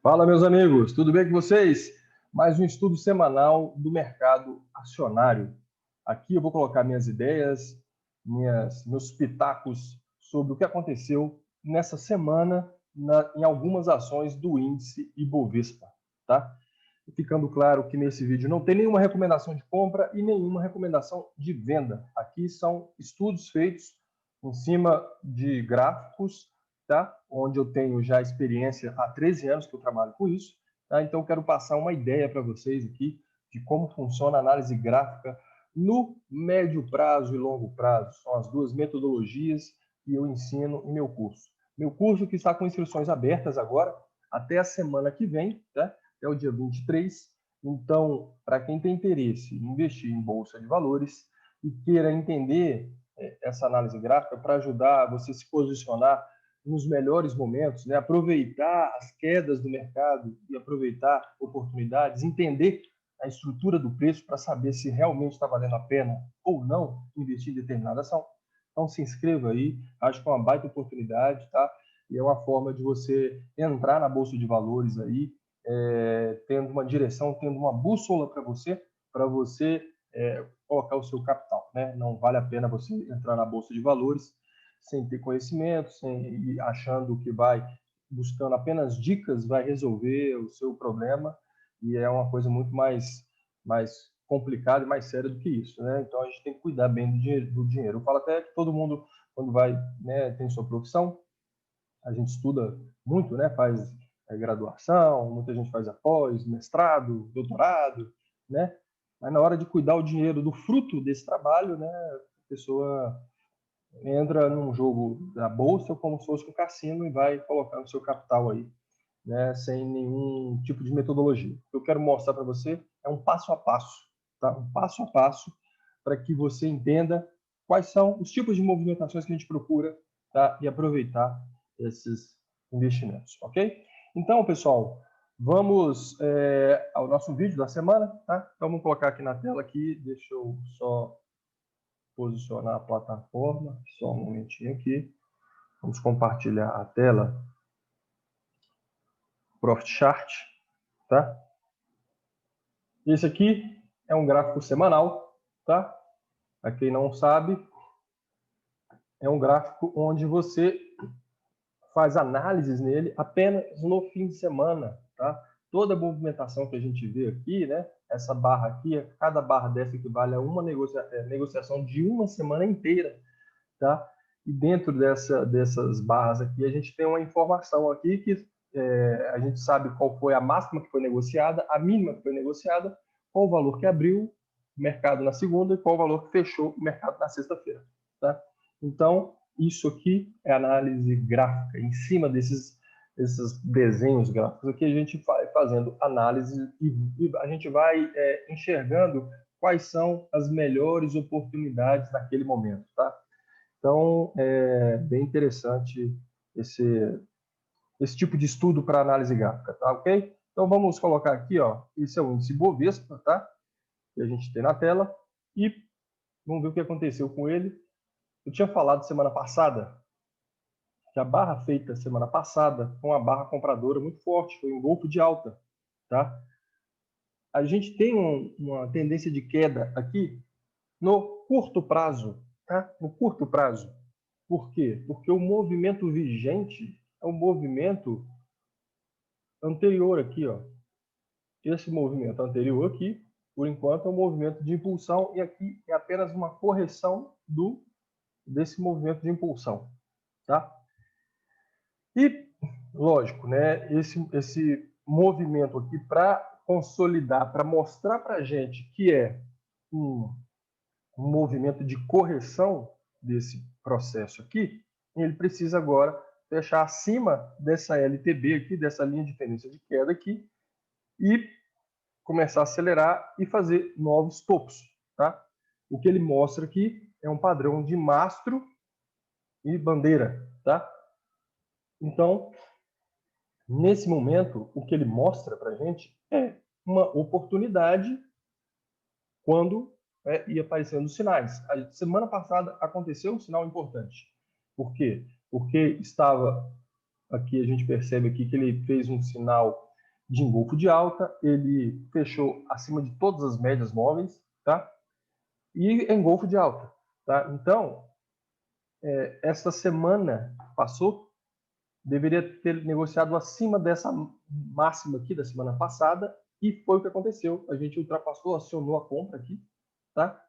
Fala, meus amigos, tudo bem com vocês? Mais um estudo semanal do mercado acionário. Aqui eu vou colocar minhas ideias, meus pitacos sobre o que aconteceu nessa semana em algumas ações do índice Ibovespa, tá? Ficando claro que nesse vídeo não tem nenhuma recomendação de compra e nenhuma recomendação de venda. Aqui são estudos feitos em cima de gráficos, tá? Onde eu tenho já experiência há 13 anos que eu trabalho com isso, tá? Então eu quero passar uma ideia para vocês aqui de como funciona a análise gráfica no médio prazo e longo prazo. São as duas metodologias que eu ensino em meu curso. Meu curso que está com inscrições abertas agora, até a semana que vem, tá? Até o dia 23. Então, para quem tem interesse em investir em bolsa de valores e queira entender essa análise gráfica para ajudar você a se posicionar nos melhores momentos, né? Aproveitar as quedas do mercado e aproveitar oportunidades, entender a estrutura do preço para saber se realmente está valendo a pena ou não investir em determinada ação. Então se inscreva aí, acho que é uma baita oportunidade, tá? E é uma forma de você entrar na bolsa de valores aí, tendo uma direção, tendo uma bússola para você colocar o seu capital, né? Não vale a pena você entrar na bolsa de valores sem ter conhecimento, sem achando que vai buscando apenas dicas, vai resolver o seu problema, e é uma coisa muito mais complicada e mais séria do que isso, né? Então a gente tem que cuidar bem do dinheiro. Eu falo até que todo mundo, quando vai, né, tem sua profissão, a gente estuda muito, né? Faz graduação, muita gente faz após, mestrado, doutorado, né? Mas na hora de cuidar o dinheiro do fruto desse trabalho, né? A pessoa entra num jogo da bolsa como se fosse um cassino e vai colocando seu capital aí, né, sem nenhum tipo de metodologia. O que eu quero mostrar para você é um passo a passo, tá? Um passo a passo para que você entenda quais são os tipos de movimentações que a gente procura, tá? E aproveitar esses investimentos, ok? Então, pessoal, vamos ao nosso vídeo da semana, tá? Então, vamos colocar aqui na tela aqui, deixa eu só posicionar a plataforma, só um momentinho aqui. Vamos compartilhar a tela, Profit Chart, tá? Esse aqui é um gráfico semanal, tá? Para quem não sabe, é um gráfico onde você faz análises nele apenas no fim de semana, tá? Toda a movimentação que a gente vê aqui, né? Essa barra aqui, cada barra dessa equivale a uma negociação de uma semana inteira, tá? E dentro dessas barras aqui, a gente tem uma informação aqui que a gente sabe qual foi a máxima que foi negociada, a mínima que foi negociada, qual o valor que abriu o mercado na segunda e qual o valor que fechou o mercado na sexta-feira, tá? Então, isso aqui é análise gráfica. Em cima desses desenhos gráficos aqui, a gente vai fazendo análise e a gente vai enxergando quais são as melhores oportunidades naquele momento, tá? Então, é bem interessante esse tipo de estudo para análise gráfica, tá ok? Então, vamos colocar aqui, ó, esse é o índice Bovespa, tá? Que a gente tem na tela, e vamos ver o que aconteceu com ele. Eu tinha falado semana passada que a barra feita semana passada foi uma barra compradora muito forte, foi um golpe de alta, tá? A gente tem uma tendência de queda aqui no curto prazo, tá? No curto prazo. Por quê? Porque o movimento vigente é um movimento anterior aqui, ó. Esse movimento anterior aqui, por enquanto, é um movimento de impulsão e aqui é apenas uma correção desse movimento de impulsão, tá? E, lógico, né? Esse movimento aqui para consolidar, para mostrar para a gente que é um movimento de correção desse processo aqui, ele precisa agora fechar acima dessa LTB aqui, dessa linha de tendência de queda aqui, e começar a acelerar e fazer novos topos, tá? O que ele mostra aqui é um padrão de mastro e bandeira, tá? Então, nesse momento, o que ele mostra para a gente é uma oportunidade quando ia aparecendo os sinais. A semana passada aconteceu um sinal importante. Por quê? Porque estava aqui, a gente percebe aqui que ele fez um sinal de engolfo de alta, ele fechou acima de todas as médias móveis, tá? E engolfo de alta, tá? Então, essa semana passou, deveria ter negociado acima dessa máxima aqui da semana passada, e foi o que aconteceu. A gente ultrapassou, acionou a compra aqui, tá?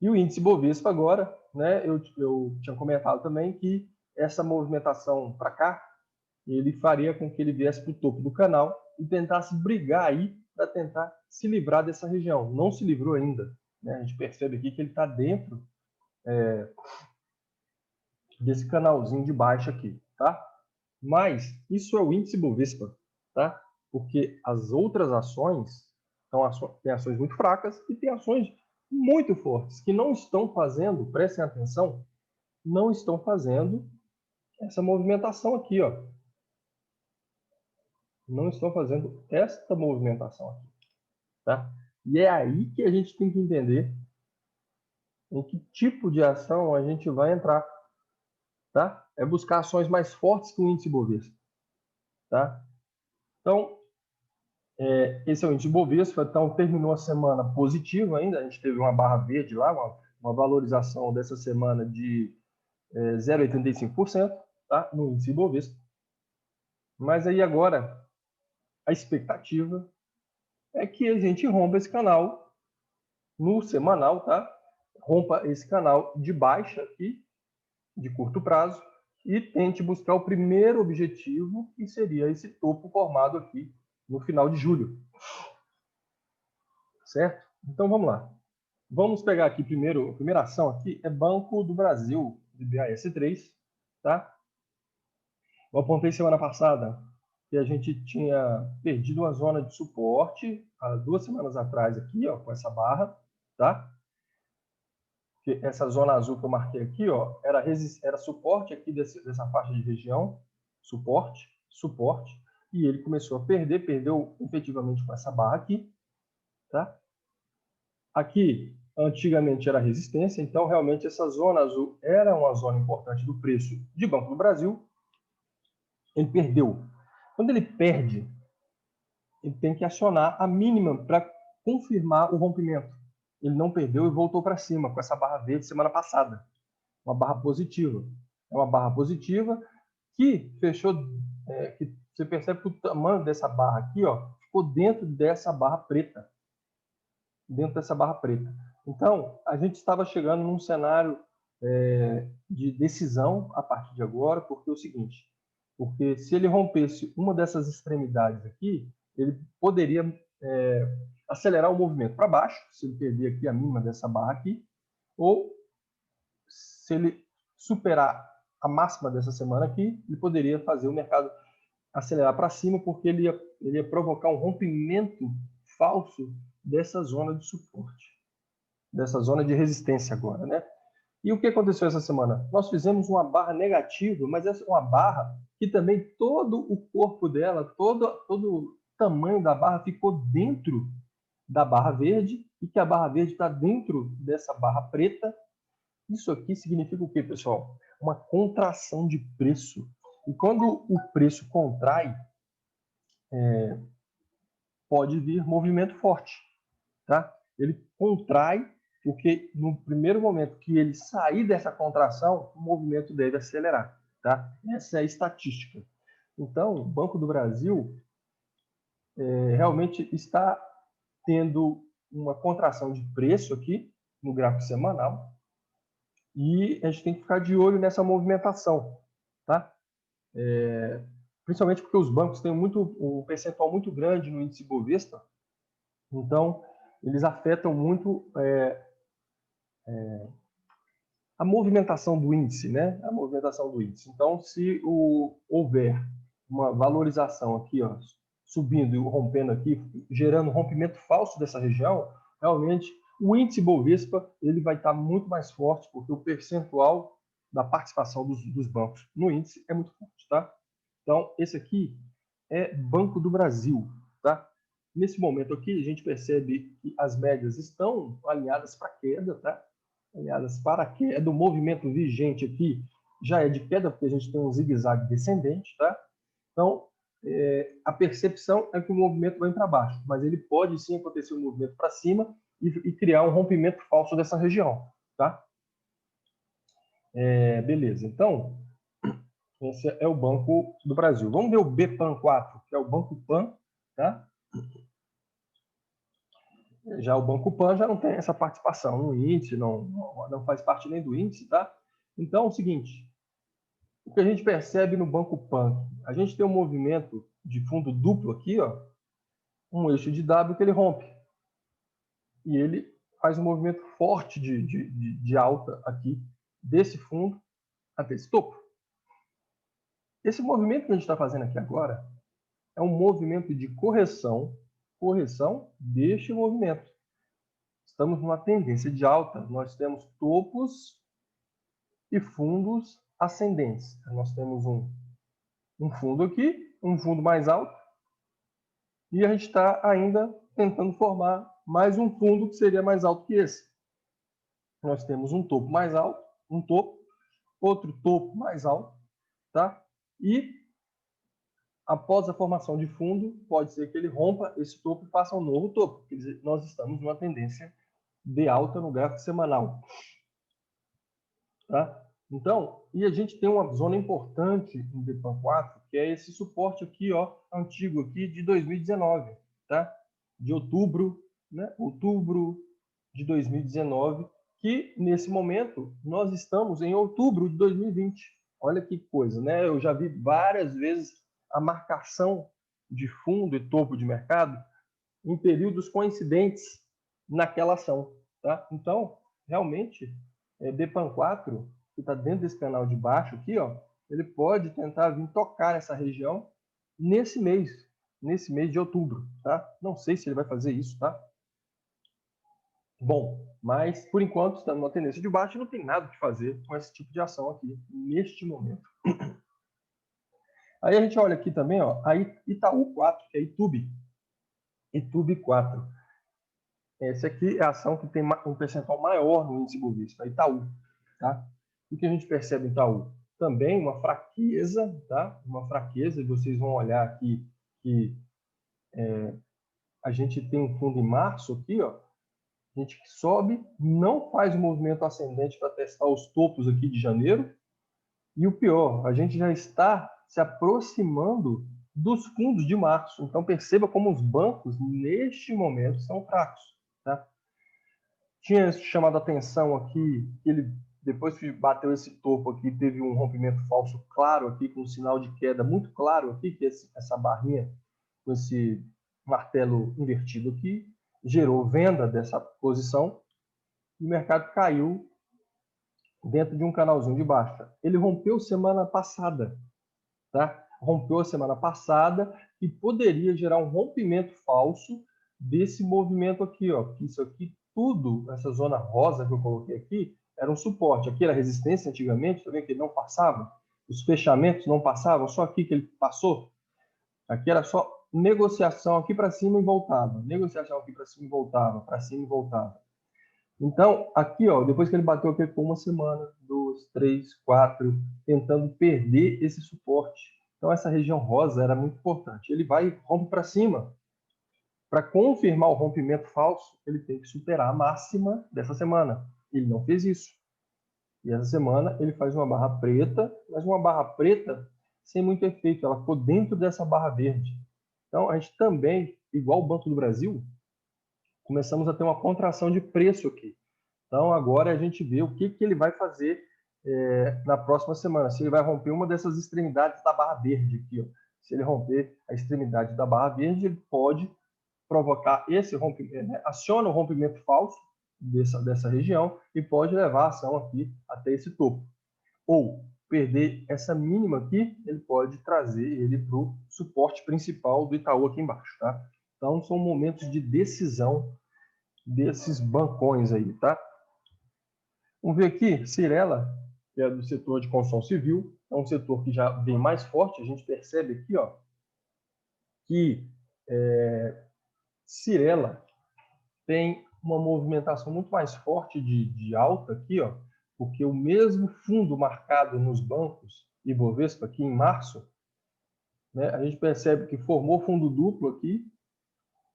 E o índice Bovespa agora, né, eu tinha comentado também que essa movimentação para cá, ele faria com que ele viesse para o topo do canal e tentasse brigar aí para tentar se livrar dessa região. Não se livrou ainda, né? A gente percebe aqui que ele está dentro desse canalzinho de baixo aqui, tá? Mas isso é o índice Bovespa, tá? Porque as outras ações têm ações muito fracas e tem ações muito fortes que não estão fazendo, prestem atenção, não estão fazendo essa movimentação aqui, ó. Não estão fazendo esta movimentação aqui, tá? E é aí que a gente tem que entender em que tipo de ação a gente vai entrar, tá? É buscar ações mais fortes que o índice Bovespa, tá? Então, esse é o índice Bovespa, então terminou a semana positiva ainda, a gente teve uma barra verde lá, uma valorização dessa semana de 0,85%, tá? No índice Bovespa. Mas aí agora, a expectativa é que a gente rompa esse canal no semanal, tá? Rompa esse canal de baixa aqui, de curto prazo, e tente buscar o primeiro objetivo, que seria esse topo formado aqui no final de julho. Certo? Então vamos lá. Vamos pegar aqui primeiro, a primeira ação aqui é Banco do Brasil, de BAS3, tá? Eu apontei semana passada que a gente tinha perdido uma zona de suporte há 2 semanas atrás aqui, ó, com essa barra, tá? Que essa zona azul que eu marquei aqui, ó, era suporte aqui dessa faixa de região, suporte, e ele começou a perdeu efetivamente com essa barra aqui, tá? Aqui, antigamente era resistência, então realmente essa zona azul era uma zona importante do preço de Banco do Brasil. Ele perdeu. Quando ele perde, ele tem que acionar a mínima para confirmar o rompimento. Ele não perdeu e voltou para cima com essa barra verde semana passada. Uma barra positiva. É uma barra positiva que fechou, que você percebe que o tamanho dessa barra aqui, ó, ficou dentro dessa barra preta. Dentro dessa barra preta. Então, a gente estava chegando num cenário de decisão a partir de agora, porque é o seguinte, porque se ele rompesse uma dessas extremidades aqui, ele poderia acelerar o movimento para baixo, se ele perder aqui a mínima dessa barra aqui, ou se ele superar a máxima dessa semana aqui, ele poderia fazer o mercado acelerar para cima, porque ele ia provocar um rompimento falso dessa zona de suporte, dessa zona de resistência agora, né? E o que aconteceu essa semana? Nós fizemos uma barra negativa, mas essa é uma barra que também todo o corpo dela, todo o tamanho da barra ficou dentro da barra verde, e que a barra verde está dentro dessa barra preta. Isso aqui significa o quê, pessoal? Uma contração de preço. E quando o preço contrai, pode vir movimento forte, tá? Ele contrai porque no primeiro momento que ele sair dessa contração, o movimento deve acelerar, tá? Essa é a estatística. Então, o Banco do Brasil realmente está tendo uma contração de preço aqui no gráfico semanal, e a gente tem que ficar de olho nessa movimentação, tá? Principalmente porque os bancos têm um percentual muito grande no índice Bovespa, então eles afetam muito a movimentação do índice, né? A movimentação do índice. Então, se houver uma valorização aqui, ó, subindo e rompendo aqui, gerando um rompimento falso dessa região, realmente o índice Bovespa ele vai estar muito mais forte, porque o percentual da participação dos bancos no índice é muito forte, tá? Então, esse aqui é Banco do Brasil, tá? Nesse momento aqui, a gente percebe que as médias estão alinhadas para queda, tá? Alinhadas para queda. O movimento vigente aqui já é de queda, porque a gente tem um zigue-zague descendente, tá? Então, a percepção é que o movimento vai para baixo, mas ele pode sim acontecer um movimento para cima e criar um rompimento falso dessa região, tá? Beleza, então, esse é o Banco do Brasil. Vamos ver o BPAN4, que é o Banco Pan, tá? Já o Banco Pan já não tem essa participação no índice, não faz parte nem do índice, tá? Então, é o seguinte, o que a gente percebe no Banco Pan, a gente tem um movimento de fundo duplo aqui, ó, um eixo de W que ele rompe. E ele faz um movimento forte de alta aqui, desse fundo até esse topo. Esse movimento que a gente está fazendo aqui agora é um movimento de correção deste movimento. Estamos numa tendência de alta, nós temos topos e fundos ascendentes. Nós temos um fundo aqui, um fundo mais alto, e a gente está ainda tentando formar mais um fundo que seria mais alto que esse. Nós temos um topo mais alto, um topo, outro topo mais alto, tá? E após a formação de fundo, pode ser que ele rompa esse topo e faça um novo topo. Quer dizer, nós estamos numa tendência de alta no gráfico semanal. Tá? Então, e a gente tem uma zona importante no BPAN4, que é esse suporte aqui, ó, antigo aqui de 2019, tá? De outubro, né? Outubro de 2019, que nesse momento nós estamos em outubro de 2020. Olha que coisa, né? Eu já vi várias vezes a marcação de fundo e topo de mercado em períodos coincidentes naquela ação, tá? Então, realmente, BPAN4, que está dentro desse canal de baixo aqui, ó, ele pode tentar vir tocar essa região nesse mês de outubro, tá? Não sei se ele vai fazer isso, tá? Bom, mas por enquanto estamos numa tendência de baixo e não tem nada que fazer com esse tipo de ação aqui, neste momento. Aí a gente olha aqui também, ó, a Itaú 4, que é Itube 4. Essa aqui é a ação que tem um percentual maior no índice Bovespa, a Itaú. Tá? O que a gente percebe em Itaú? Também uma fraqueza, tá? Uma fraqueza, e vocês vão olhar aqui que a gente tem um fundo em março aqui, ó. A gente sobe, não faz o movimento ascendente para testar os topos aqui de janeiro. E o pior, a gente já está se aproximando dos fundos de março. Então perceba como os bancos, neste momento, são fracos. Tá? Tinha chamado a atenção aqui, que ele, depois que bateu esse topo aqui, teve um rompimento falso claro aqui, com um sinal de queda muito claro aqui, que essa barrinha com esse martelo invertido aqui, gerou venda dessa posição, e o mercado caiu dentro de um canalzinho de baixa. Ele rompeu semana passada, tá? Rompeu a semana passada e poderia gerar um rompimento falso desse movimento aqui, ó. Isso aqui tudo, essa zona rosa que eu coloquei aqui, era um suporte. Aqui era resistência antigamente, tá vendo que ele não passava? Os fechamentos não passavam, só aqui que ele passou. Aqui era só negociação aqui para cima e voltava. Negociação aqui para cima e voltava, para cima e voltava. Então, aqui, ó, depois que ele bateu aqui com uma semana, 2, 3, 4, tentando perder esse suporte. Então, essa região rosa era muito importante. Ele vai e rompe para cima. Para confirmar o rompimento falso, ele tem que superar a máxima dessa semana. Ele não fez isso. E essa semana ele faz uma barra preta, mas uma barra preta sem muito efeito. Ela ficou dentro dessa barra verde. Então, a gente também, igual o Banco do Brasil, começamos a ter uma contração de preço aqui. Então, agora a gente vê o que ele vai fazer na próxima semana. Se ele vai romper uma dessas extremidades da barra verde aqui. Ó. Se ele romper a extremidade da barra verde, ele pode provocar esse rompimento, né? Aciona o rompimento falso dessa região e pode levar a ação aqui até esse topo. Ou perder essa mínima aqui, ele pode trazer ele para o suporte principal do Itaú aqui embaixo. Tá? Então, são momentos de decisão desses bancões aí, tá? Vamos ver aqui, Cyrela, que é do setor de construção civil, é um setor que já vem mais forte. A gente percebe aqui, ó, que Cyrela tem uma movimentação muito mais forte de alta aqui, ó, porque o mesmo fundo marcado nos bancos Ibovespa aqui em março, né? A gente percebe que formou fundo duplo aqui,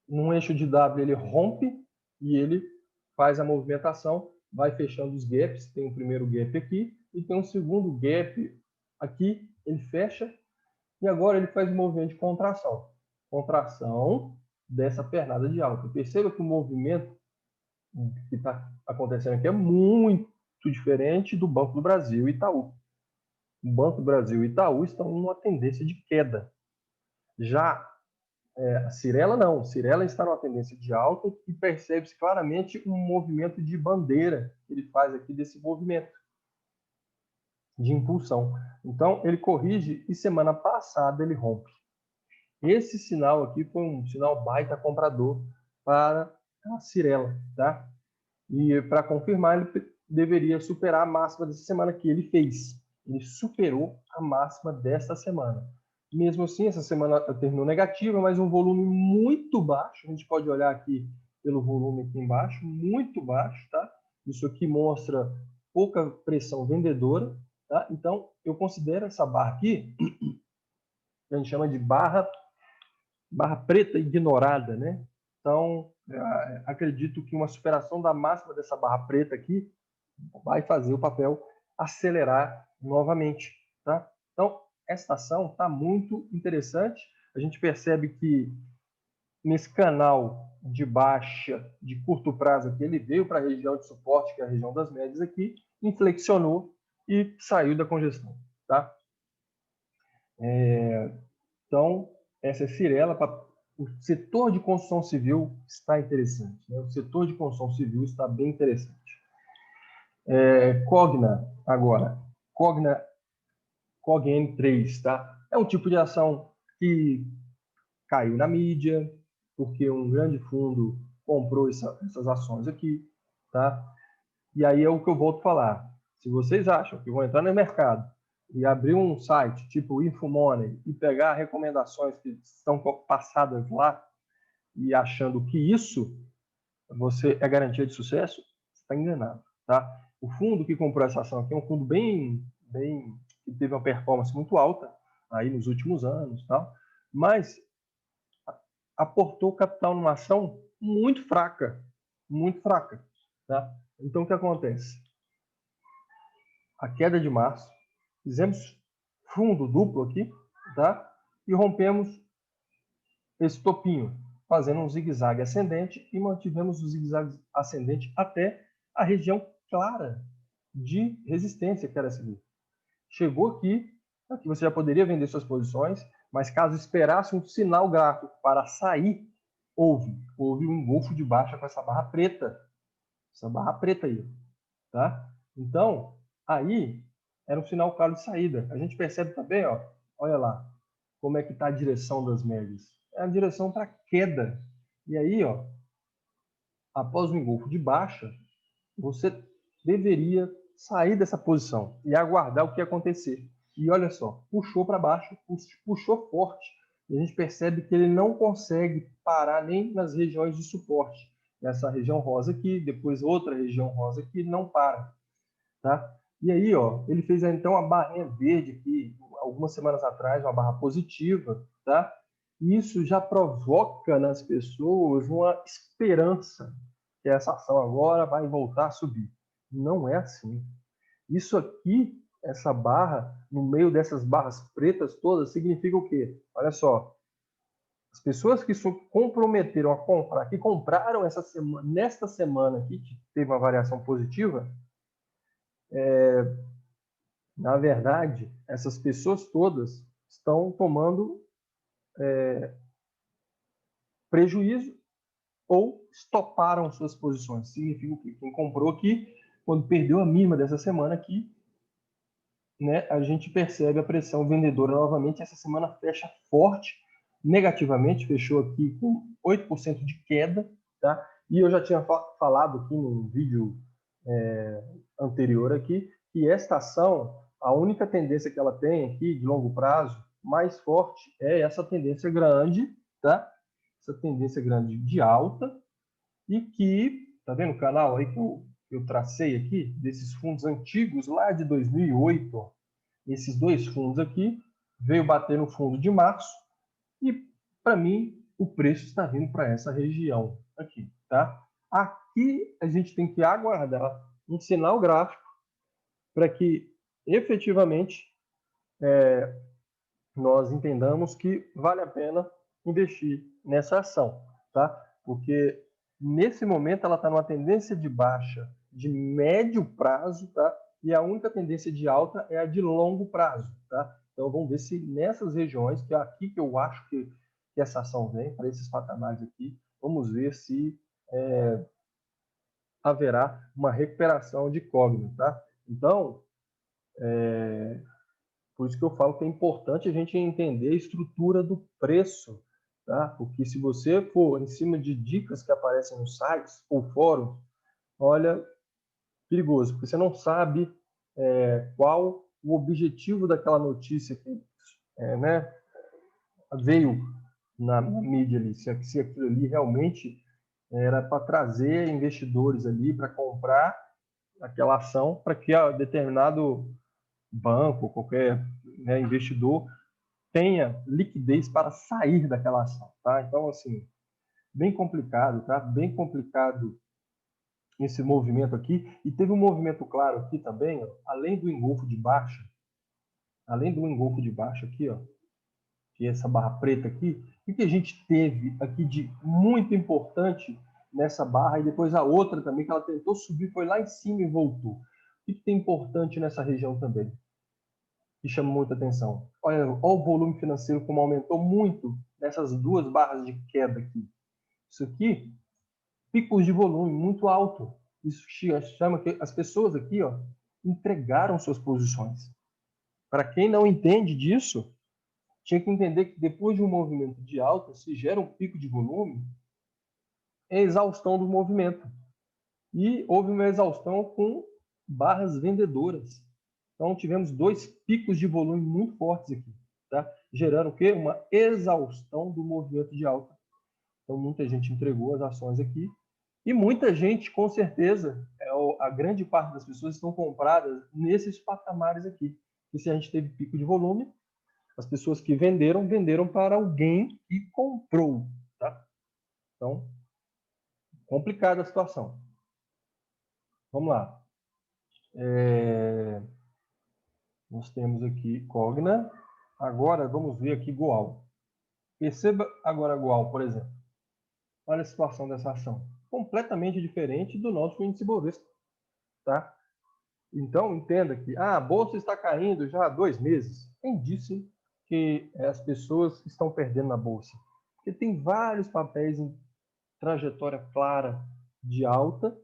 num eixo de W ele rompe e ele faz a movimentação, vai fechando os gaps, tem o primeiro gap aqui e tem um segundo gap aqui, ele fecha e agora ele faz um movimento de contração. Contração dessa pernada de alta. Perceba que o movimento que está acontecendo aqui é muito diferente do Banco do Brasil e Itaú. O Banco do Brasil e Itaú estão numa tendência de queda. Já a Cyrela não. Cyrela está numa tendência de alta e percebe-se claramente um movimento de bandeira que ele faz aqui desse movimento de impulsão. Então, ele corrige e semana passada ele rompe. Esse sinal aqui foi um sinal baita comprador para a Cyrela, tá? E para confirmar, ele deveria superar a máxima dessa semana que ele fez. Ele superou a máxima desta semana. Mesmo assim, essa semana terminou negativa, mas um volume muito baixo. A gente pode olhar aqui pelo volume aqui embaixo, muito baixo, tá? Isso aqui mostra pouca pressão vendedora, tá? Então, eu considero essa barra aqui, que a gente chama de barra preta ignorada, né? Então, acredito que uma superação da máxima dessa barra preta aqui vai fazer o papel acelerar novamente, tá? Então, esta ação está muito interessante. A gente percebe que nesse canal de baixa de curto prazo aqui, ele veio para a região de suporte, que é a região das médias aqui, inflexionou e saiu da congestão, tá? Então, essa é Cyrela. O setor de construção civil está interessante, né? O setor de construção civil está bem interessante. Cogna, agora. Cogna COGN3, tá? É um tipo de ação que caiu na mídia, porque um grande fundo comprou essas ações aqui, tá? E aí é o que eu volto a falar. Se vocês acham que vão entrar no mercado e abrir um site tipo InfoMoney e pegar recomendações que estão passadas lá e achando que isso você é garantia de sucesso, você está enganado, tá? O fundo que comprou essa ação aqui é um fundo bem que teve uma performance muito alta aí nos últimos anos, tal, mas aportou capital numa ação muito fraca, tá? Então o que acontece? A queda de março, fizemos fundo duplo aqui, tá? E rompemos esse topinho, fazendo um zigue-zague ascendente e mantivemos o zigue-zague ascendente até a região clara de resistência que era seguir. Chegou aqui você já poderia vender suas posições, mas caso esperasse um sinal gráfico para sair, houve um engolfo de baixa com essa barra preta aí, tá? Então, aí era um sinal claro de saída. A gente percebe também, ó, olha lá, como é que está a direção das médias. É a direção para queda. E aí, ó, após o engolfo de baixa, você deveria sair dessa posição e aguardar o que acontecer. E olha só, puxou para baixo, puxou forte. E a gente percebe que ele não consegue parar nem nas regiões de suporte. Essa região rosa aqui, depois outra região rosa aqui, não para. Tá? E aí, ó, ele fez então a barrinha verde aqui, algumas semanas atrás, uma barra positiva, tá? E isso já provoca nas pessoas uma esperança que essa ação agora vai voltar a subir. Não é assim. Isso aqui, essa barra, no meio dessas barras pretas todas, significa o quê? Olha só, as pessoas que se comprometeram a comprar, que compraram essa semana, nesta semana aqui, que teve uma variação positiva, na verdade, essas pessoas todas estão tomando prejuízo ou estoparam suas posições. Significa que quem comprou aqui, quando perdeu a mínima dessa semana aqui, né, a gente percebe a pressão vendedora novamente. Essa semana fecha forte, negativamente, fechou aqui com 8% de queda, tá? E eu já tinha falado aqui no vídeo anterior aqui, que esta ação, a única tendência que ela tem aqui de longo prazo, mais forte, é essa tendência grande, tá? Essa tendência grande de alta, e que, tá vendo o canal aí que eu tracei aqui, desses fundos antigos lá de 2008, ó, esses dois fundos aqui veio bater no fundo de março e, para mim, o preço está vindo para essa região aqui, tá? Aqui a gente tem que aguardar um sinal gráfico para que efetivamente nós entendamos que vale a pena investir nessa ação, tá? Porque nesse momento ela está numa tendência de baixa de médio prazo, tá? E a única tendência de alta é a de longo prazo, tá? Então vamos ver se nessas regiões, que é aqui que eu acho que essa ação vem, para esses patamares aqui, vamos ver se haverá uma recuperação de Cogna, tá? Então, por isso que eu falo que é importante a gente entender a estrutura do preço, tá? Porque se você for em cima de dicas que aparecem nos sites ou fóruns, olha, perigoso, porque você não sabe qual o objetivo daquela notícia que né, veio na mídia ali, se aquilo ali realmente era para trazer investidores ali para comprar aquela ação para que determinado banco, qualquer investidor tenha liquidez para sair daquela ação, tá? Então, assim, bem complicado, tá? Bem complicado esse movimento aqui. E teve um movimento claro aqui também, ó, além do engolfo de baixa aqui, ó, que é essa barra preta aqui, o que a gente teve aqui de muito importante nessa barra e depois a outra também, que ela tentou subir, foi lá em cima e voltou. O que tem importante nessa região também? Que chama muita atenção. Olha o volume financeiro como aumentou muito nessas duas barras de queda aqui. Isso aqui, picos de volume muito alto. Isso chama que as pessoas aqui, ó, entregaram suas posições. Para quem não entende disso, tinha que entender que depois de um movimento de alta, se gera um pico de volume, é exaustão do movimento. E houve uma exaustão com barras vendedoras. Então, tivemos dois picos de volume muito fortes aqui, tá? Gerando o quê? Uma exaustão do movimento de alta. Então, muita gente entregou as ações aqui. E muita gente, com certeza, a grande parte das pessoas estão compradas nesses patamares aqui. E se a gente teve pico de volume, as pessoas que venderam, venderam para alguém que comprou, tá? Então, complicada a situação. Vamos lá. Nós temos aqui Cogna. Agora vamos ver aqui Goal. Perceba agora Goal, por exemplo. Olha a situação dessa ação. Completamente diferente do nosso índice Bovespa. Tá? Então, entenda que a bolsa está caindo já há 2 meses. Quem disse que as pessoas estão perdendo na bolsa? Porque tem vários papéis em trajetória clara de alta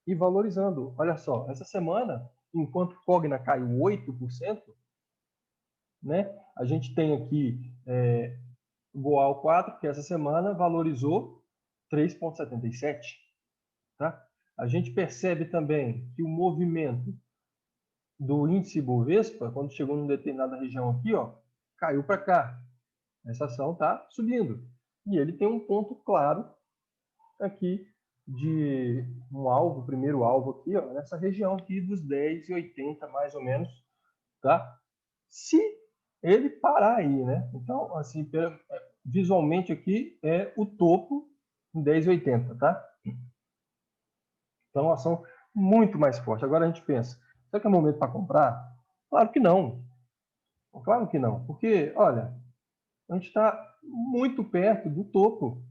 e valorizando. Olha só, essa semana, enquanto Cogna caiu 8%, né, a gente tem aqui o Goal 4, que essa semana valorizou 3,77. Tá? A gente percebe também que o movimento do índice Bovespa, quando chegou em determinada região aqui, ó, caiu para cá. Essa ação está subindo. E ele tem um ponto claro aqui de um alvo, primeiro alvo aqui, ó, nessa região aqui dos 10,80 mais ou menos, tá? Se ele parar aí, né? Então, assim, visualmente aqui é o topo em 10,80, tá? Então, uma ação muito mais forte. Agora a gente pensa, será que é momento para comprar? Claro que não. Claro que não. Porque, olha, a gente está muito perto do topo.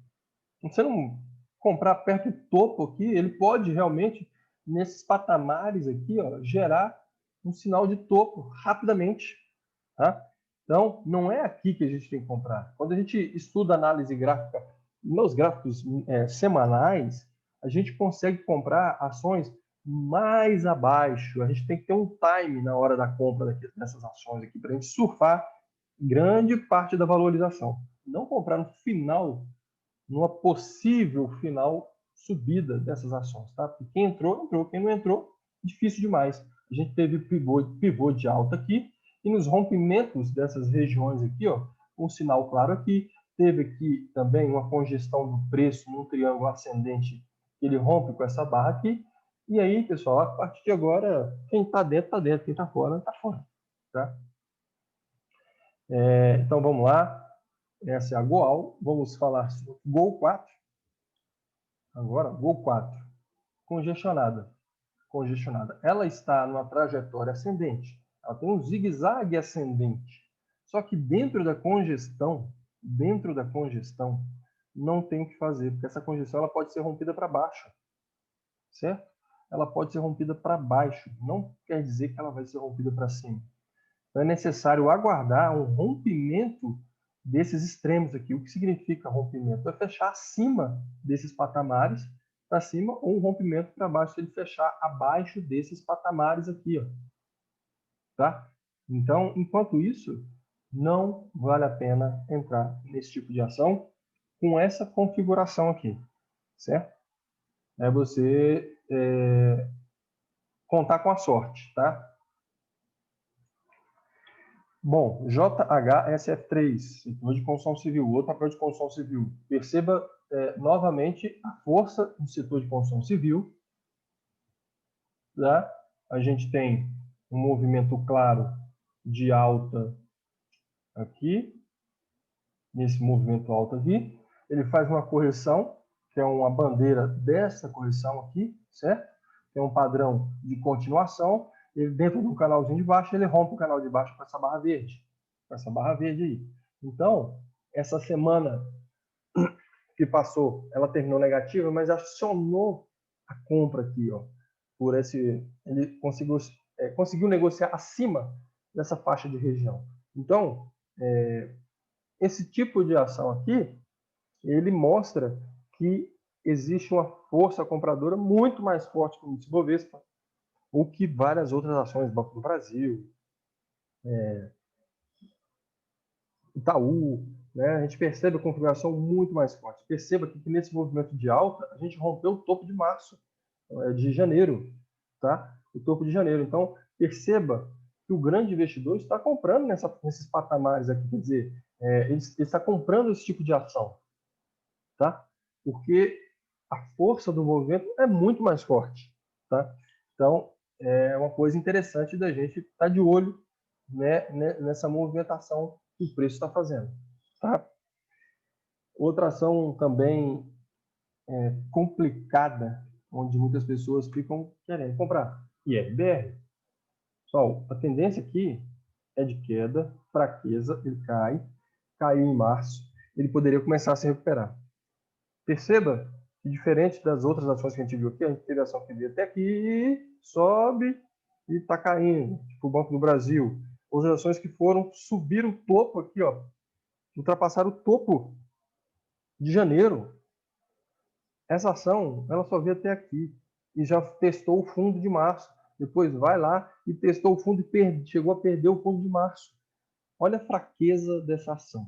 Você não comprar perto do topo aqui, ele pode realmente, nesses patamares aqui, ó, gerar um sinal de topo rapidamente. Tá? Então, não é aqui que a gente tem que comprar. Quando a gente estuda análise gráfica, nos gráficos semanais, a gente consegue comprar ações mais abaixo. A gente tem que ter um time na hora da compra dessas ações aqui, para a gente surfar grande parte da valorização. Não comprar no final, numa possível final subida dessas ações. Tá? Porque quem entrou, entrou. Quem não entrou, difícil demais. A gente teve pivô de alta aqui, e nos rompimentos dessas regiões aqui, ó, um sinal claro aqui, teve aqui também uma congestão do preço num triângulo ascendente, ele rompe com essa barra aqui, e aí, pessoal, a partir de agora, quem está dentro, está dentro, quem está fora, está fora. Tá? Então, vamos lá. Essa é a Goal. Vamos falar sobre Gol 4. Agora, Gol 4. Congestionada. Ela está numa trajetória ascendente. Ela tem um zigue-zague ascendente. Só que dentro da congestão, não tem o que fazer, porque essa congestão ela pode ser rompida para baixo, certo? Ela pode ser rompida para baixo, não quer dizer que ela vai ser rompida para cima. Então é necessário aguardar um rompimento desses extremos aqui. O que significa rompimento? É fechar acima desses patamares para cima ou um rompimento para baixo, se ele fechar abaixo desses patamares aqui, ó. Tá? Então, enquanto isso, não vale a pena entrar nesse tipo de ação com essa configuração aqui, certo? É você contar com a sorte, tá? Bom, JHSF3, setor de construção civil, outro papel de construção civil. Perceba novamente a força do setor de construção civil. Tá? A gente tem um movimento claro de alta aqui, nesse movimento alto aqui. Ele faz uma correção, que é uma bandeira dessa correção aqui, certo? Tem um padrão de continuação. Ele, dentro do canalzinho de baixo, ele rompe o canal de baixo com essa barra verde. Com essa barra verde aí. Então, essa semana que passou, ela terminou negativa, mas acionou a compra aqui, ó. Por esse, ele conseguiu negociar acima dessa faixa de região. Então, esse tipo de ação aqui, ele mostra que existe uma força compradora muito mais forte que o índice Bovespa, ou que várias outras ações, Banco do Brasil, Itaú, né? A gente percebe a configuração muito mais forte. Perceba que nesse movimento de alta, a gente rompeu o topo de março, de janeiro, tá? O topo de janeiro. Então, perceba que o grande investidor está comprando nesses patamares aqui, quer dizer, ele está comprando esse tipo de ação, tá? Porque a força do movimento é muito mais forte, tá? Então, é uma coisa interessante da gente estar de olho, né, nessa movimentação que o preço está fazendo, tá? Outra ação também complicada, onde muitas pessoas ficam querendo comprar, IRBR. Pessoal, a tendência aqui é de queda, fraqueza, ele caiu em março, ele poderia começar a se recuperar. Perceba que, diferente das outras ações que a gente viu aqui, a gente teve ação que veio até aqui, sobe e está caindo, tipo o Banco do Brasil. Outras ações que foram subir o topo aqui, ó, ultrapassaram o topo de janeiro. Essa ação, ela só veio até aqui e já testou o fundo de março. Depois vai lá e testou o fundo e chegou a perder o fundo de março. Olha a fraqueza dessa ação.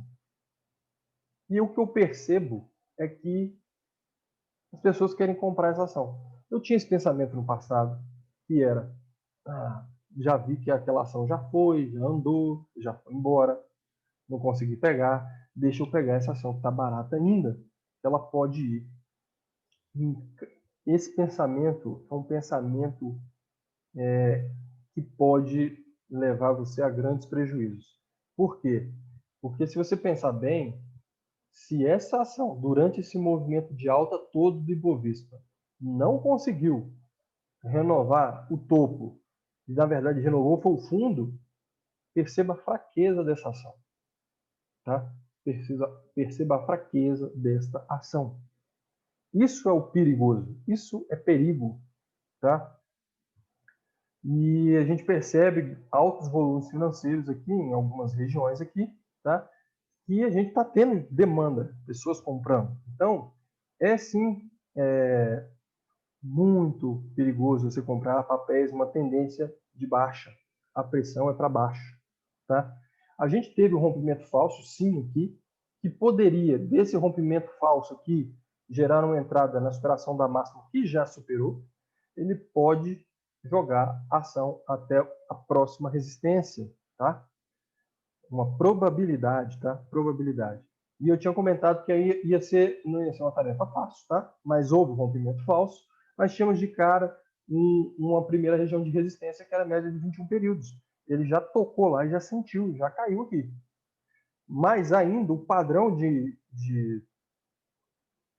E o que eu percebo é que as pessoas querem comprar essa ação. Eu tinha esse pensamento no passado, que era, já vi que aquela ação já foi, já andou, já foi embora, não consegui pegar, deixa eu pegar essa ação que está barata ainda, ela pode ir. Esse pensamento é um pensamento que pode levar você a grandes prejuízos. Por quê? Porque se você pensar bem, se essa ação, durante esse movimento de alta todo do Ibovespa, não conseguiu renovar o topo, e na verdade renovou foi o fundo, perceba a fraqueza dessa ação. Tá? Perceba a fraqueza desta ação. Isso é o perigoso, isso é perigo. Tá? E a gente percebe altos volumes financeiros aqui, em algumas regiões aqui, tá? E a gente está tendo demanda, pessoas comprando. Então, é sim muito perigoso você comprar papéis uma tendência de baixa. A pressão é para baixo. Tá? A gente teve um rompimento falso, sim, aqui, que poderia, desse rompimento falso aqui, gerar uma entrada na superação da máxima que já superou, ele pode jogar a ação até a próxima resistência, tá? Uma probabilidade, tá? Probabilidade. E eu tinha comentado que aí não ia ser uma tarefa fácil, tá? Mas houve um rompimento falso, mas tínhamos de cara uma primeira região de resistência que era a média de 21 períodos. Ele já tocou lá e já sentiu, já caiu aqui. Mais ainda, o padrão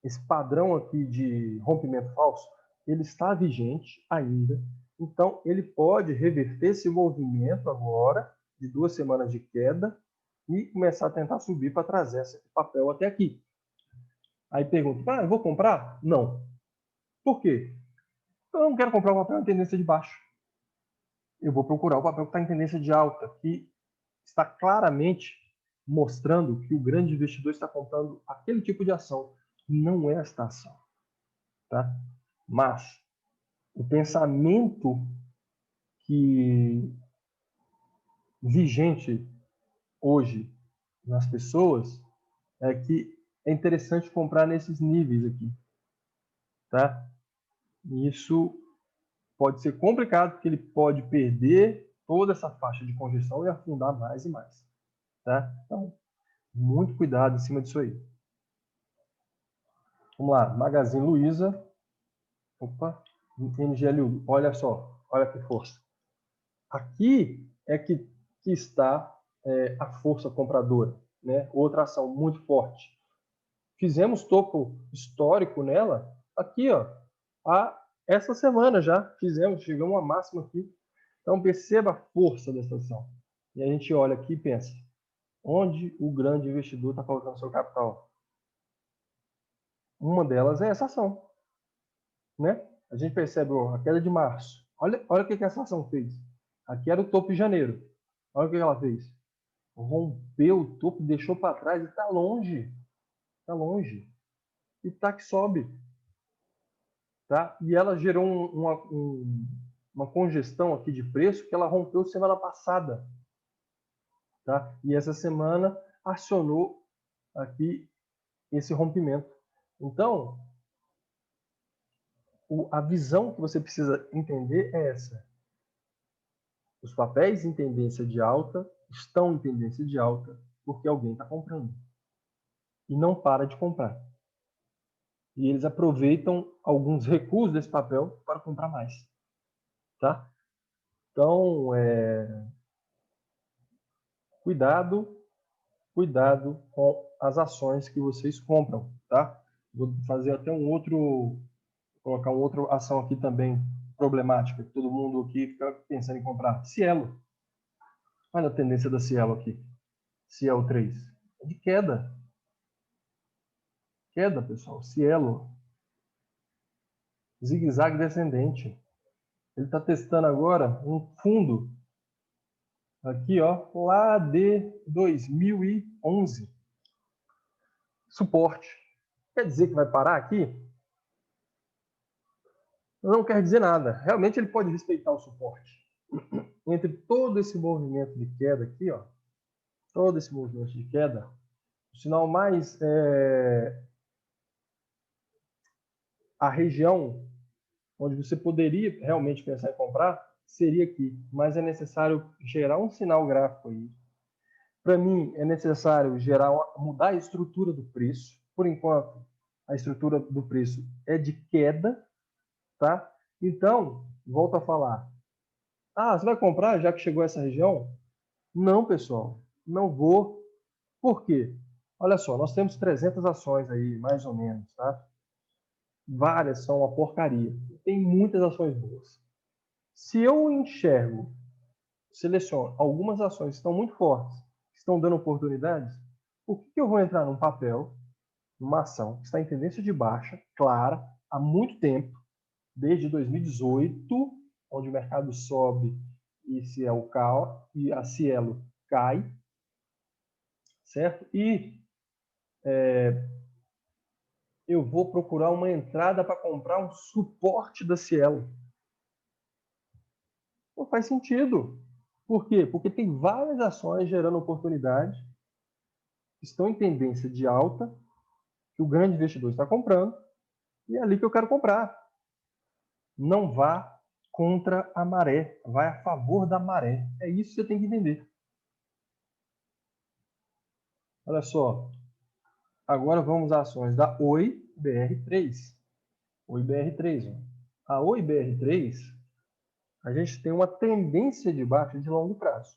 esse padrão aqui de rompimento falso, ele está vigente ainda. Então, ele pode reverter esse movimento agora, de 2 semanas de queda, e começar a tentar subir para trazer esse papel até aqui. Aí pergunta, eu vou comprar? Não. Por quê? Eu não quero comprar o papel em tendência de baixo. Eu vou procurar o papel que está em tendência de alta, que está claramente mostrando que o grande investidor está comprando aquele tipo de ação. Não é esta ação. Tá? Mas o pensamento que vigente hoje nas pessoas é que é interessante comprar nesses níveis aqui. Tá? E isso pode ser complicado, porque ele pode perder toda essa faixa de conversão e afundar mais e mais. Tá? Então, muito cuidado em cima disso aí. Vamos lá, Magazine Luiza. Opa, NGLU, olha só, olha que força. Aqui é que está a força compradora, né? Outra ação muito forte. Fizemos topo histórico nela aqui, ó, essa semana já fizemos, chegamos a máxima aqui. Então perceba a força dessa ação. E a gente olha aqui e pensa, onde o grande investidor está colocando seu capital? Uma delas é essa ação, né? A gente percebe a queda de março. Olha o que essa ação fez. Aqui era o topo de janeiro. Olha o que ela fez. Rompeu o topo, deixou para trás e está longe. Está longe. E tá que sobe. Tá? E ela gerou uma congestão aqui de preço que ela rompeu semana passada. Tá? E essa semana acionou aqui esse rompimento. Então, a visão que você precisa entender é essa. Os papéis em tendência de alta estão em tendência de alta porque alguém está comprando. E não para de comprar. E eles aproveitam alguns recuos desse papel para comprar mais. Tá? Então, cuidado com as ações que vocês compram. Tá? Vou fazer até colocar uma outra ação aqui também problemática, que todo mundo aqui fica pensando em comprar. Cielo. Olha a tendência da Cielo aqui. Cielo 3. É de queda. Queda, pessoal. Cielo. Zigue-zague descendente. Ele está testando agora um fundo aqui, ó, lá de 2011. Suporte. Quer dizer que vai parar aqui? Não quer dizer nada. Realmente ele pode respeitar o suporte. Entre todo esse movimento de queda aqui, ó, todo esse movimento de queda, o sinal mais a região onde você poderia realmente pensar em comprar seria aqui, mas é necessário gerar um sinal gráfico aí. Para mim, é necessário mudar a estrutura do preço. Por enquanto, a estrutura do preço é de queda, tá? Então, volto a falar. Você vai comprar já que chegou essa região? Não, pessoal, não vou. Por quê? Olha só, nós temos 300 ações aí, mais ou menos, tá? Várias são uma porcaria. Tem muitas ações boas. Se eu seleciono algumas ações que estão muito fortes, que estão dando oportunidades, por que eu vou entrar num papel, numa ação que está em tendência de baixa, clara, há muito tempo, desde 2018, onde o mercado sobe e a Cielo cai, certo? E eu vou procurar uma entrada para comprar um suporte da Cielo. Não faz sentido. Por quê? Porque tem várias ações gerando oportunidade, que estão em tendência de alta, que o grande investidor está comprando, e é ali que eu quero comprar. Não vá contra a maré, vai a favor da maré. É isso que você tem que entender. Olha só, agora vamos às ações da Oi BR3. Oi BR3. A Oi BR3, a gente tem uma tendência de baixa de longo prazo.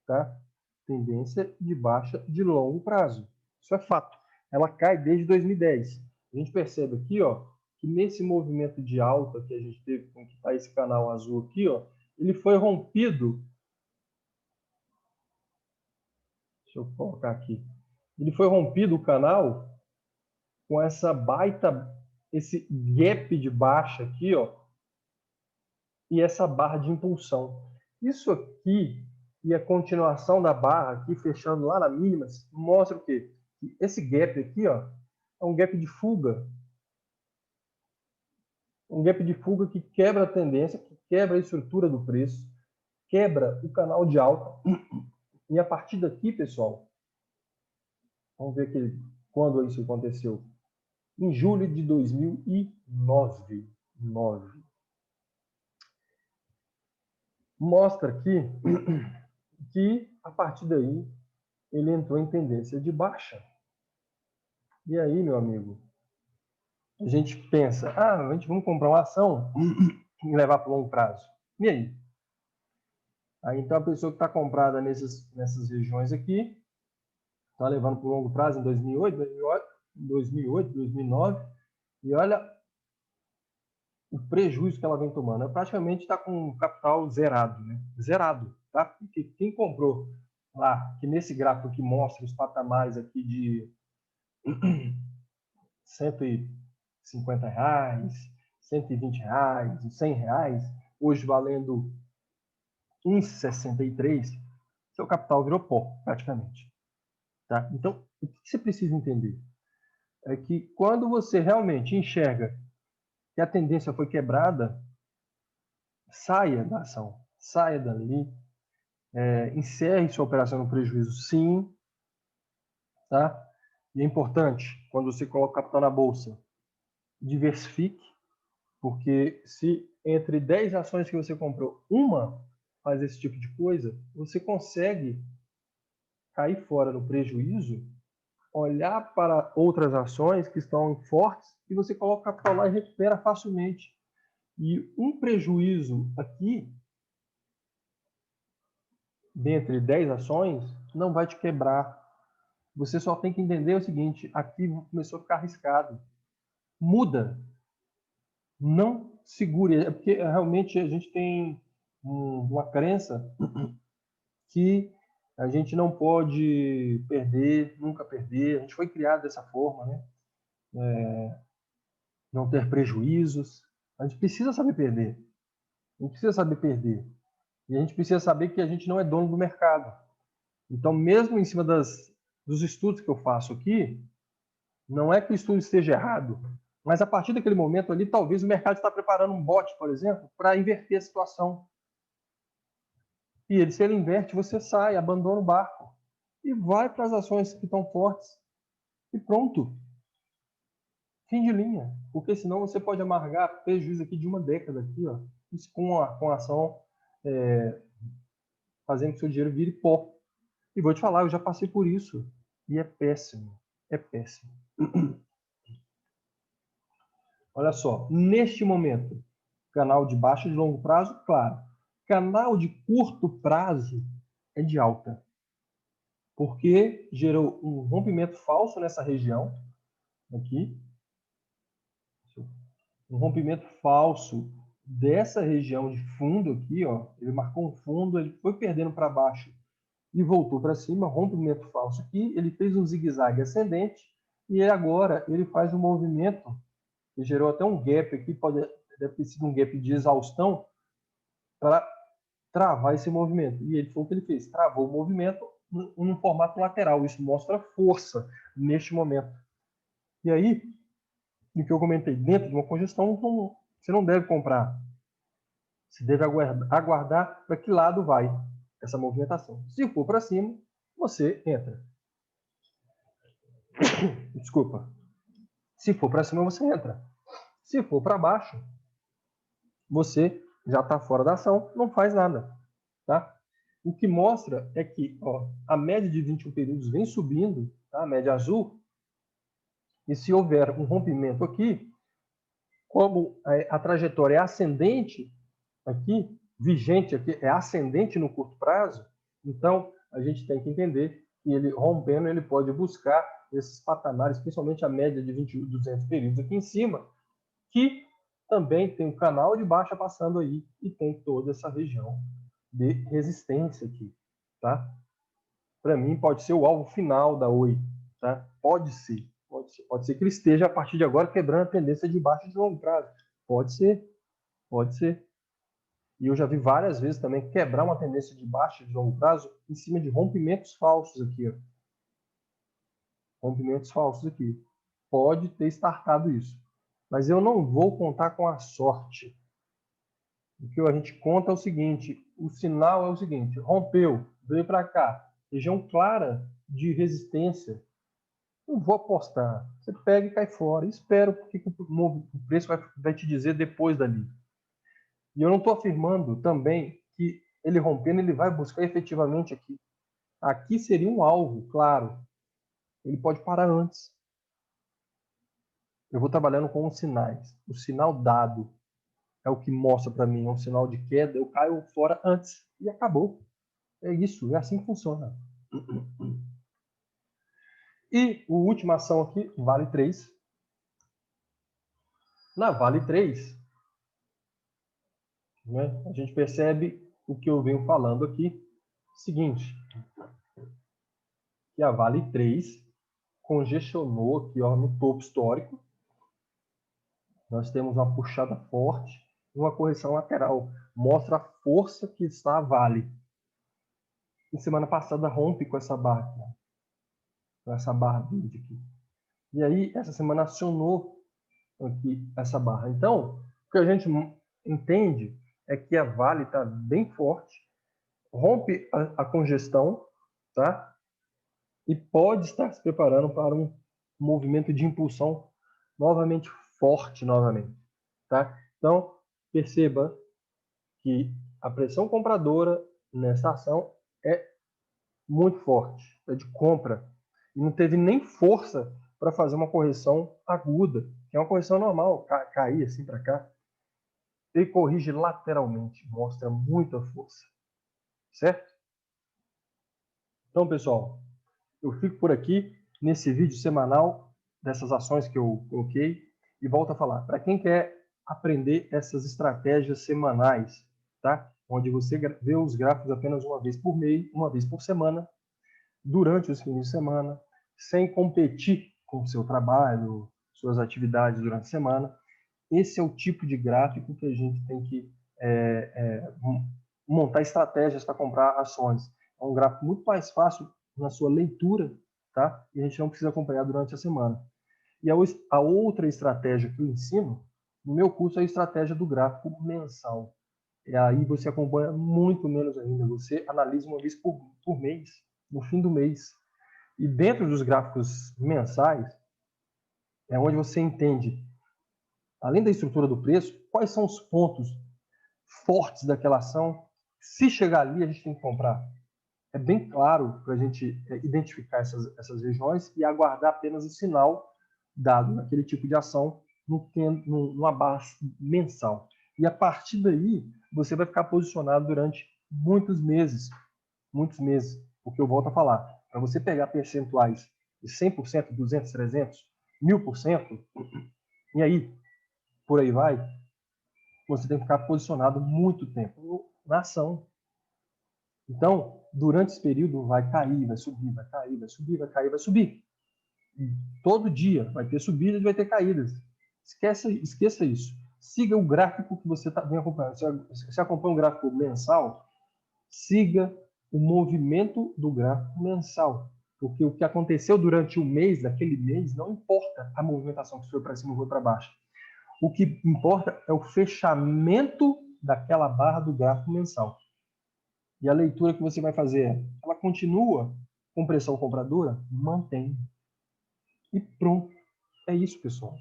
Tá? tendência de baixa de longo prazo. Isso é fato. Ela cai desde 2010. A gente percebe aqui, ó, que nesse movimento de alta que a gente teve, com que está esse canal azul aqui, ó, ele foi rompido. Deixa eu colocar aqui. Ele foi rompido o canal com essa baita, esse gap de baixa aqui, ó, e essa barra de impulsão. Isso aqui e a continuação da barra aqui, fechando lá na mínima, mostra o quê? Que esse gap aqui, ó, é um gap de fuga. Um gap de fuga que quebra a tendência, que quebra a estrutura do preço, quebra o canal de alta. E a partir daqui, pessoal, vamos ver aqui, quando isso aconteceu. Em julho de 2009. Mostra aqui que, a partir daí, ele entrou em tendência de baixa. E aí, meu amigo, a gente pensa, a gente vamos comprar uma ação e levar para o longo prazo. E aí? Aí, então, a pessoa que está comprada nessas regiões aqui, está levando para o longo prazo em 2008, 2009, e olha o prejuízo que ela vem tomando. Ela praticamente está com o capital zerado, né? Zerado, tá? Porque quem comprou lá, que nesse gráfico que mostra os patamares aqui de R$150, R$120, R$100, hoje valendo 1,63, seu capital virou pó, praticamente. Tá? Então, o que você precisa entender? É que quando você realmente enxerga que a tendência foi quebrada, saia da ação, saia dali, encerre sua operação no prejuízo, sim, tá? E é importante, quando você coloca capital na bolsa, diversifique, porque se entre 10 ações que você comprou, uma faz esse tipo de coisa, você consegue cair fora no prejuízo, olhar para outras ações que estão fortes e você coloca o capital lá e recupera facilmente. E um prejuízo aqui, dentre 10 ações, não vai te quebrar. Você só tem que entender o seguinte, aqui começou a ficar arriscado. Muda. Não segure. É porque realmente a gente tem uma crença que a gente não pode perder, nunca perder. A gente foi criado dessa forma, né? Não ter prejuízos. A gente precisa saber perder. A gente precisa saber perder. E a gente precisa saber que a gente não é dono do mercado. Então, mesmo em cima dos estudos que eu faço aqui, não é que o estudo esteja errado, mas a partir daquele momento ali, talvez o mercado está preparando um bot, por exemplo, para inverter a situação. E ele, se ele inverte, você sai, abandona o barco e vai para as ações que estão fortes. E pronto. Fim de linha. Porque senão você pode amargar prejuízo aqui de uma década aqui, ó, com a ação fazendo que seu dinheiro vire pó. E vou te falar, eu já passei por isso. E é péssimo. É péssimo. Olha só, neste momento, canal de baixo e de longo prazo, claro. Canal de curto prazo é de alta. Porque gerou um rompimento falso nessa região, aqui. Um rompimento falso dessa região de fundo aqui, ó. Ele marcou um fundo, ele foi perdendo para baixo e voltou para cima, rompimento falso aqui. Ele fez um zigue-zague ascendente e agora ele faz um movimento que gerou até um gap aqui, deve ter sido um gap de exaustão para travar esse movimento. E ele foi o que ele fez, travou o movimento num formato lateral. Isso mostra força neste momento. E aí, o que eu comentei, dentro de uma congestão, você não deve comprar. Você deve aguardar para que lado vai essa movimentação. Se for para cima, você entra. Desculpa. Se for para cima, você entra. Se for para baixo, você já está fora da ação, não faz nada. Tá? O que mostra é que a média de 21 períodos vem subindo, tá? A média azul, e se houver um rompimento aqui, como a trajetória é ascendente aqui, vigente aqui, é ascendente no curto prazo, então a gente tem que entender que ele rompendo, ele pode buscar esses patamares, principalmente a média de 20.200 períodos aqui em cima, que também tem um canal de baixa passando aí e tem toda essa região de resistência aqui, tá? Para mim, pode ser o alvo final da Oi, tá? Pode ser que ele esteja, a partir de agora, quebrando a tendência de baixa de longo prazo. Pode ser. E eu já vi várias vezes também quebrar uma tendência de baixa de longo prazo em cima de rompimentos falsos aqui, ó. Rompimentos falsos aqui. Pode ter startado isso. Mas eu não vou contar com a sorte. O que a gente conta é o seguinte, o sinal é o seguinte, rompeu, veio para cá, região clara de resistência, não vou apostar. Você pega e cai fora. Espero porque o preço vai te dizer depois dali. E eu não estou afirmando também que ele rompendo, ele vai buscar efetivamente aqui. Aqui seria um alvo, claro. Ele pode parar antes. Eu vou trabalhando com os sinais. O sinal dado é o que mostra para mim, é um sinal de queda. Eu caio fora antes e acabou. É isso, é assim que funciona. E a última ação aqui, Vale 3. Na Vale 3, né, a gente percebe o que eu venho falando aqui. Seguinte, que a Vale 3 congestionou aqui ó, no topo histórico. Nós temos uma puxada forte e uma correção lateral. Mostra a força que está a Vale. E semana passada rompe com essa barra aqui, com essa barra verde aqui. E aí, essa semana acionou aqui essa barra. Então, o que a gente entende é que a Vale está bem forte, rompe a congestão, tá? E pode estar se preparando para um movimento de impulsão novamente forte novamente, tá? Então, perceba que a pressão compradora nessa ação é muito forte, é de compra. E não teve nem força para fazer uma correção aguda, que é uma correção normal, cair assim para cá. Ele corrige lateralmente, mostra muita força, certo? Então, pessoal, eu fico por aqui nesse vídeo semanal dessas ações que eu coloquei e volto a falar. Para quem quer aprender essas estratégias semanais, tá? Onde você vê os gráficos apenas uma vez por mês, uma vez por semana, durante os fins de semana, sem competir com o seu trabalho, suas atividades durante a semana. Esse é o tipo de gráfico que a gente tem que montar estratégias para comprar ações. É um gráfico muito mais fácil na sua leitura, tá? E a gente não precisa acompanhar durante a semana. E a outra estratégia que eu ensino no meu curso é a estratégia do gráfico mensal. E aí você acompanha muito menos ainda. Você analisa uma vez por mês, no fim do mês. E dentro dos gráficos mensais, é onde você entende, além da estrutura do preço, quais são os pontos fortes daquela ação. Se chegar ali, a gente tem que comprar. É bem claro para a gente identificar essas regiões e aguardar apenas o sinal dado naquele tipo de ação numa base mensal. E a partir daí, você vai ficar posicionado durante muitos meses. Porque eu volto a falar, para você pegar percentuais de 100%, 200%, 300%, 1000%, e aí, por aí vai, você tem que ficar posicionado muito tempo na ação. Então, durante esse período, vai cair, vai subir, vai cair, vai subir, vai cair, vai subir. E todo dia vai ter subidas e vai ter caídas. Esqueça isso. Siga o gráfico que você vem acompanhando. Se você acompanha um gráfico mensal, siga o movimento do gráfico mensal. Porque o que aconteceu durante o mês, daquele mês, não importa a movimentação que foi para cima ou foi para baixo. O que importa é o fechamento daquela barra do gráfico mensal. E a leitura que você vai fazer, ela continua com pressão compradora? Mantém. E pronto. É isso, pessoal.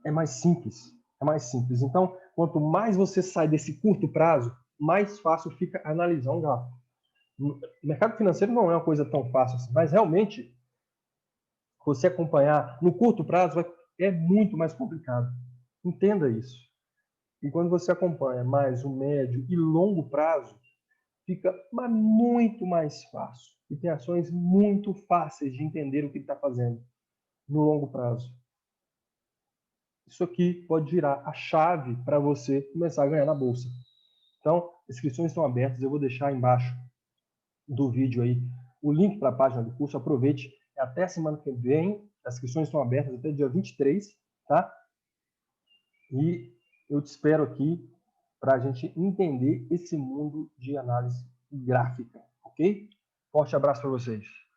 É mais simples. É mais simples. Então, quanto mais você sai desse curto prazo, mais fácil fica analisar um gráfico. O mercado financeiro não é uma coisa tão fácil assim, mas realmente você acompanhar no curto prazo é muito mais complicado. Entenda isso. E quando você acompanha mais o médio e longo prazo, fica muito mais fácil e tem ações muito fáceis de entender o que ele está fazendo no longo prazo. Isso aqui pode virar a chave para você começar a ganhar na bolsa. Então, inscrições estão abertas, eu vou deixar embaixo do vídeo aí o link para a página do curso. Aproveite, até semana que vem, as inscrições estão abertas até dia 23, tá? E eu te espero aqui para a gente entender esse mundo de análise gráfica, ok? Forte abraço para vocês.